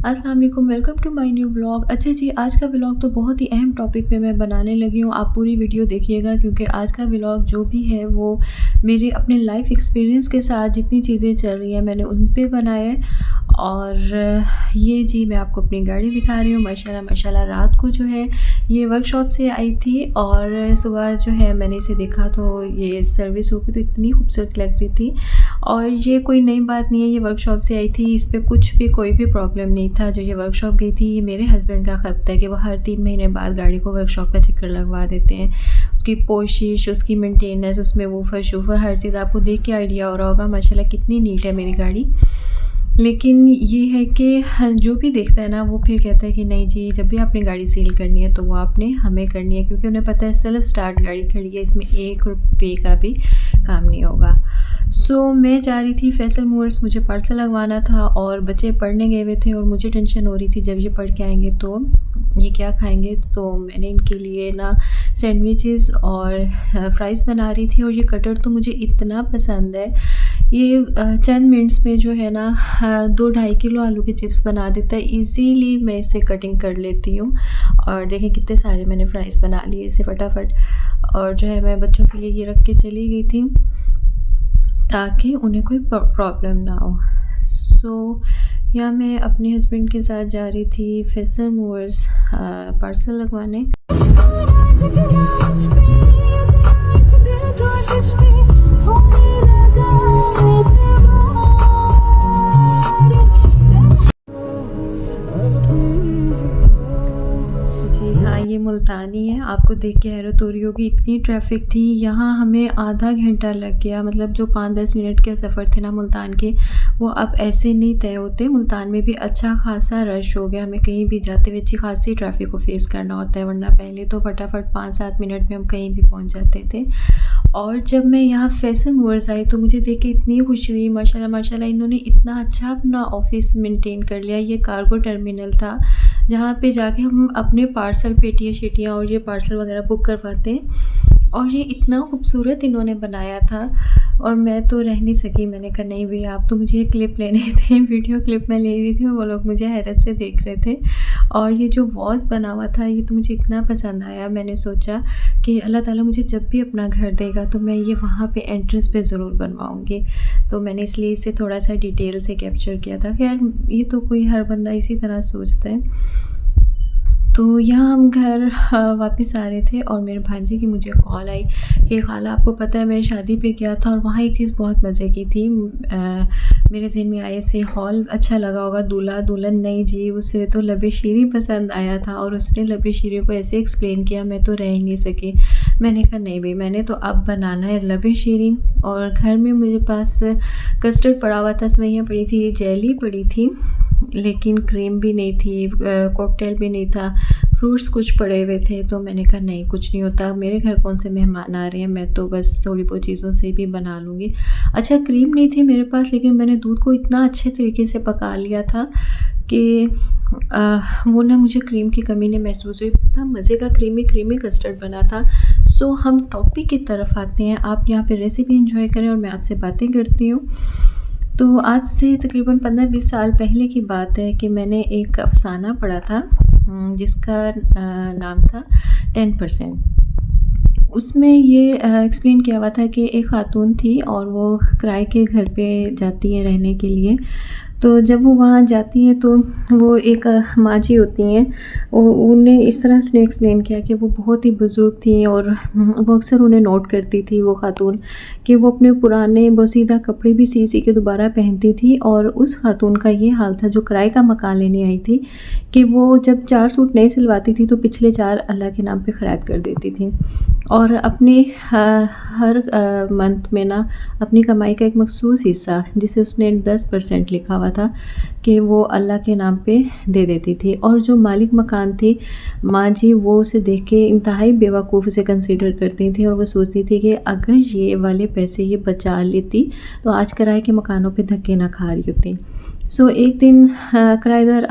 अस्सलाम वालेकुम, welcome to my new vlog. अच्छा जी, आज का व्लॉग तो बहुत ही अहम टॉपिक पे मैं बनाने लगी हूँ। आप पूरी वीडियो देखिएगा क्योंकि आज का व्लॉग जो भी है वो मेरे अपने लाइफ एक्सपीरियंस के साथ जितनी चीज़ें चल रही हैं मैंने उन पे बनाया है। और ये जी मैं आपको अपनी गाड़ी दिखा रही हूँ। माशाल्लाह माशाल्लाह रात को जो है ये वर्कशॉप से आई थी और सुबह जो है मैंने इसे देखा तो ये सर्विस होगी तो इतनी खूबसूरत लग रही थी। और ये कोई नई बात नहीं है, ये वर्कशॉप से आई थी, इस पे कुछ भी कोई भी प्रॉब्लम नहीं था। जो ये वर्कशॉप गई थी ये मेरे हस्बैंड का ख़त है कि वो हर 3 महीने बाद गाड़ी को वर्कशॉप का चक्कर लगवा देते हैं। उसकी पोशिश, उसकी मेंटेनेंस, उसमें वूफर शूफर हर चीज़ आपको देख के आइडिया हो रहा होगा माशाल्लाह कितनी नीट है मेरी गाड़ी। लेकिन ये है कि जो भी देखता है ना वो फिर कहता है कि नहीं जी, जब भी आपने गाड़ी सेल करनी है तो वो आपने हमें करनी है, क्योंकि उन्हें पता है सेल्फ स्टार्ट गाड़ी खड़ी है, इसमें 1 रुपये का भी काम नहीं होगा। सो मैं जा रही थी फैसल मूवर्स, मुझे पार्सल लगवाना था और बच्चे पढ़ने गए हुए थे और मुझे टेंशन हो रही थी जब ये पढ़ के आएंगे तो ये क्या खाएंगे। तो मैंने इनके लिए ना सैंडविचेस और फ्राइज़ बना रही थी। और ये कटर तो मुझे इतना पसंद है, ये चंद मिनट्स में जो है ना 2-2.5 किलो आलू के चिप्स बना देता है। इजीली मैं इसे कटिंग कर लेती हूँ। और देखें कितने सारे मैंने फ्राइज़ बना लिए इसे फटाफट। और जो है मैं बच्चों के लिए ये रख के चली गई थी ताकि उन्हें कोई प्रॉब्लम ना हो। सो यहाँ मैं अपने हस्बैंड के साथ जा रही थी फैसल मूवर्स पार्सल लगवाने। ये मुल्तानी है, आपको देख के हैरत हो रही होगी इतनी ट्रैफिक थी यहाँ। हमें आधा घंटा लग गया, मतलब जो 5-10 मिनट के सफ़र थे ना मुल्तान के वो अब ऐसे नहीं तय होते। मुल्तान में भी अच्छा खासा रश हो गया, हमें कहीं भी जाते हुए अच्छी खासी ट्रैफिक को फेस करना होता है, वरना पहले तो फटाफट 5-7 मिनट में हम कहीं भी पहुँच जाते थे। और जब मैं यहाँ फैसल मूवर्स आई तो मुझे देख के इतनी खुशी हुई। माशाल्लाह माशाल्लाह इन्होंने इतना अच्छा अपना ऑफिस मेंटेन कर लिया। ये कार्गो टर्मिनल था जहाँ पे जाके हम अपने पार्सल पेटियाँ शेटियाँ और ये पार्सल वगैरह बुक करवाते हैं। और ये इतना खूबसूरत इन्होंने बनाया था और मैं तो रह नहीं सकी। मैंने कहा नहीं भैया आप तो मुझे ये क्लिप लेने थे, वीडियो क्लिप मैं ले रही थी और वो लोग मुझे हैरत से देख रहे थे। और ये जो वॉज बना हुआ था ये तो मुझे इतना पसंद आया, मैंने सोचा कि अल्लाह ताला मुझे जब भी अपना घर देगा तो मैं ये वहाँ पे एंट्रेंस पे ज़रूर बनवाऊँगी। तो मैंने इसलिए इसे थोड़ा सा डिटेल से कैप्चर किया था। खैर ये तो कोई हर बंदा इसी तरह सोचता है। तो यहाँ हम घर वापस आ रहे थे और मेरे भांजे की मुझे कॉल आई कि खाला आपको पता है मैं शादी पे गया था और वहाँ एक चीज़ बहुत मज़े की थी। मेरे ज़हन में आए से हॉल अच्छा लगा होगा, दूल्हा दुल्हन नहीं जी, उसे तो लबे शीरी पसंद आया था और उसने लबे शीरी को ऐसे एक्सप्लेन किया मैं तो रह ही नहीं सकी। मैंने कहा नहीं भाई मैंने तो अब बनाना है लबे शीरी। और घर में मुझे पास कस्टर्ड पड़ा हुआ था, सेवइयाँ पड़ी थी, जेली पड़ी थी, लेकिन क्रीम भी नहीं थी, कॉकटेल भी नहीं था, फ्रूट्स कुछ पड़े हुए थे। तो मैंने कहा नहीं कुछ नहीं होता, मेरे घर कौन से मेहमान आ रहे हैं, मैं तो बस थोड़ी बहुत चीज़ों से भी बना लूँगी। अच्छा क्रीम नहीं थी मेरे पास, लेकिन मैंने दूध को इतना अच्छे तरीके से पका लिया था कि वो ना मुझे क्रीम की कमी नहीं महसूस हुई। इतना मज़े का क्रीमी कस्टर्ड बना था। सो हम टॉपिक की तरफ आते हैं। आप यहाँ पे रेसिपी एंजॉय करें और मैं आपसे बातें करती हूँ। तो आज से तकरीबन 15-20 साल पहले की बात है कि मैंने एक अफ़साना पढ़ा था जिसका नाम था 10%। उसमें ये एक्सप्लेन किया हुआ था कि एक ख़ातून थी और वो किराए के घर पे जाती हैं रहने के लिए। तो जब वो वहाँ जाती हैं तो वो एक माँ जी होती हैं, उन्हें इस तरह से एक्सप्लेन किया कि वो बहुत ही बुज़ुर्ग थी और वो अक्सर उन्हें नोट करती थी वो ख़ातून कि वो अपने पुराने बोसीदा कपड़े भी सी के दोबारा पहनती थी। और उस ख़ातून का ये हाल था जो किराए का मकान लेने आई थी कि वो जब 4 सूट नहीं सिलवाती थी तो पिछले 4 अल्लाह के नाम पे ख़ैरात कर देती थी। और अपने हर मंथ में ना अपनी कमाई का एक मखसूस हिस्सा जिसे उसने 10% लिखा हुआ था कि वो अल्लाह के नाम पे दे देती थी। और जो मालिक मकान थी माँ जी वो उसे देख के इंतहाई बेवकूफ़ से कंसीडर करती थी और वो सोचती थी कि अगर ये वाले पैसे ये बचा लेती तो आज किराए के मकानों पे धक्के ना खा रही होती। सो एक दिन किराएदार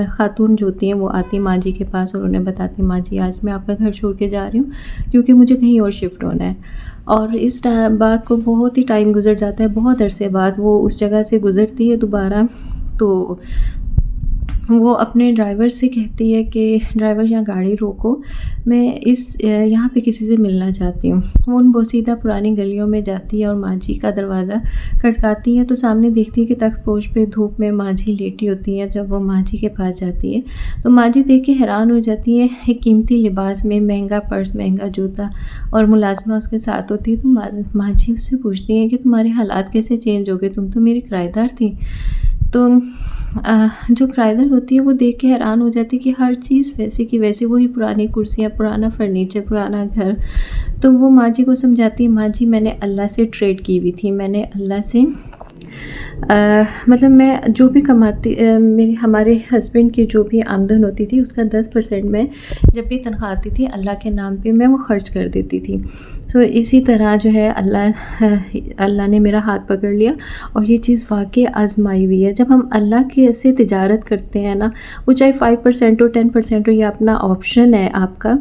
ख़ातून जो होती हैं वो आती माँ जी के पास और उन्हें बताती माँ जी आज मैं आपका घर छोड़ के जा रही हूँ क्योंकि मुझे कहीं और शिफ्ट होना है। और इस बात को बहुत ही टाइम गुजर जाता है, बहुत अरसे बाद वो उस जगह से गुज़रती है दोबारा। तो वो अपने ड्राइवर से कहती है कि ड्राइवर यहाँ गाड़ी रोको, मैं इस यहाँ पे किसी से मिलना चाहती हूँ। वो उन बोसीदा पुरानी गलियों में जाती है और माँ जी का दरवाज़ा खटकाती है तो सामने देखती है कि तख्तपोश पे धूप में माँ जी लेटी होती हैं। जब वो माँ जी के पास जाती है तो माँ जी देख के हैरान हो जाती है। एक कीमती लिबास में महंगा पर्स, महंगा जूता और मुलाजमा उसके साथ होती है। तो माँ जी उससे पूछती हैं कि तुम्हारे हालात कैसे चेंज हो गए, तुम तो मेरी किराएदार थी। तो जो किराएदार होती है वो देख के हैरान हो जाती है कि हर चीज़ वैसे की वैसी, वही पुरानी कुर्सियाँ, पुराना फर्नीचर, पुराना घर। तो वो माँ जी को समझाती है, माँ जी मैंने अल्लाह से ट्रेड की हुई थी, मैंने अल्लाह से मतलब मैं जो भी कमाती मेरे हमारे हस्बैंड की जो भी आमदन होती थी उसका 10% मैं जब भी तनख्वाह आती थी अल्लाह के नाम पे मैं वो ख़र्च कर देती थी। सो इसी तरह जो है अल्लाह ने मेरा हाथ पकड़ लिया और ये चीज़ वाक़ई आजमाई हुई है। जब हम अल्लाह के से तिजारत करते हैं ना, वो चाहे 5% हो, 10% हो, ये अपना ऑप्शन है आपका,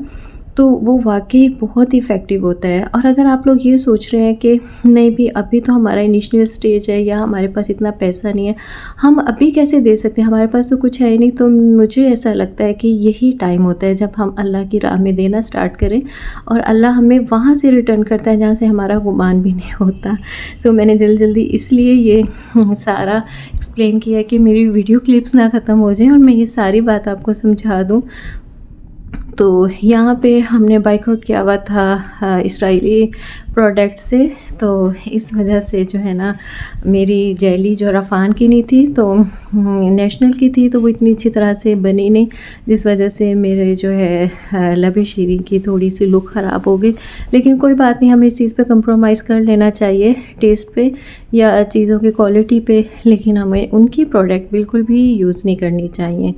तो वो वाक़ई बहुत ही इफ़ेक्टिव होता है। और अगर आप लोग ये सोच रहे हैं कि नहीं भी अभी तो हमारा इनिशियल स्टेज है या हमारे पास इतना पैसा नहीं है, हम अभी कैसे दे सकते हैं, हमारे पास तो कुछ है ही नहीं, तो मुझे ऐसा लगता है कि यही टाइम होता है जब हम अल्लाह की राह में देना स्टार्ट करें और अल्लाह हमें वहाँ से रिटर्न करता है जहाँ से हमारा गुमान भी नहीं होता। सो मैंने जल्दी इसलिए ये सारा एक्सप्लेन किया कि मेरी वीडियो क्लिप्स ना ख़त्म हो जाएँ और मैं ये सारी बात आपको समझा दूँ। तो यहाँ पे हमने बाइकआउट किया हुआ था इसराइली प्रोडक्ट से, तो इस वजह से जो है ना मेरी जेली जो रफ़ान की नहीं थी तो नेशनल की थी, तो वो इतनी अच्छी तरह से बनी नहीं, जिस वजह से मेरे जो है लबे शीरी की थोड़ी सी लुक ख़राब हो गई। लेकिन कोई बात नहीं, हमें इस चीज़ पे कंप्रोमाइज़ कर लेना चाहिए टेस्ट पे या चीज़ों की क्वालिटी पे, लेकिन हमें उनकी प्रोडक्ट बिल्कुल भी यूज़ नहीं करनी चाहिए।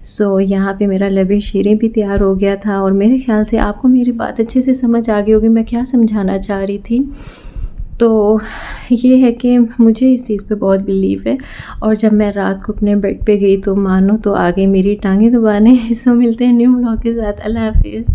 सो यहाँ पे मेरा लबे शीरी भी तैयार हो गया था और मेरे ख़्याल से आपको मेरी बात अच्छे से समझ आ गई होगी मैं क्या समझाना चाह रही थी। तो ये है कि मुझे इस चीज़ पे बहुत बिलीव है और जब मैं रात को अपने बेड पे गई तो मानो तो आ गई मेरी टांगें दबाने। सो मिलते हैं न्यू व्लॉग के साथ। अल्लाह हाफिज़।